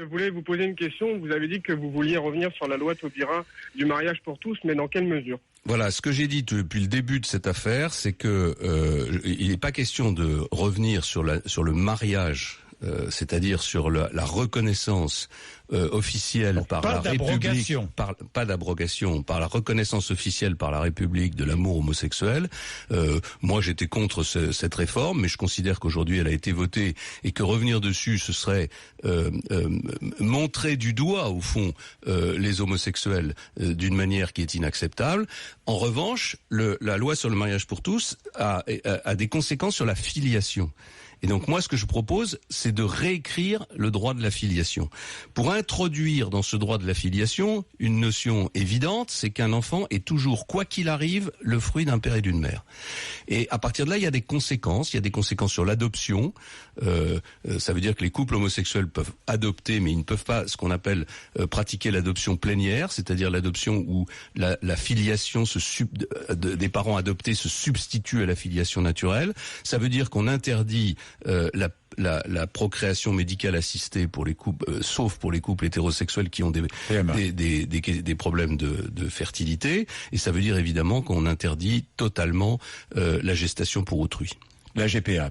Je voulais vous poser une question. Vous avez dit que vous vouliez revenir sur la loi Taubira du mariage pour tous, mais dans quelle mesure ? Voilà, ce que j'ai dit depuis le début de cette affaire, c'est que il n'est pas question de revenir sur le mariage, c'est-à-dire sur la reconnaissance officielle par la République, pas d'abrogation, par la reconnaissance officielle par la République de l'amour homosexuel. Moi, j'étais contre cette réforme, mais je considère qu'aujourd'hui elle a été votée et que revenir dessus, ce serait montrer du doigt, au fond, les homosexuels d'une manière qui est inacceptable. En revanche, la loi sur le mariage pour tous a des conséquences sur la filiation. Et donc moi, ce que je propose, c'est de réécrire le droit de la filiation. Pour introduire dans ce droit de la filiation une notion évidente, c'est qu'un enfant est toujours, quoi qu'il arrive, le fruit d'un père et d'une mère. Et à partir de là, il y a des conséquences. Il y a des conséquences sur l'adoption. Ça veut dire que les couples homosexuels peuvent adopter, mais ils ne peuvent pas ce qu'on appelle pratiquer l'adoption plénière, c'est-à-dire l'adoption où la filiation des parents adoptés se substitue à la filiation naturelle. Ça veut dire qu'on interdit la procréation médicale assistée pour les couples, sauf pour les couples hétérosexuels qui ont des problèmes de fertilité. Et ça veut dire évidemment qu'on interdit totalement la gestation pour autrui. La GPA.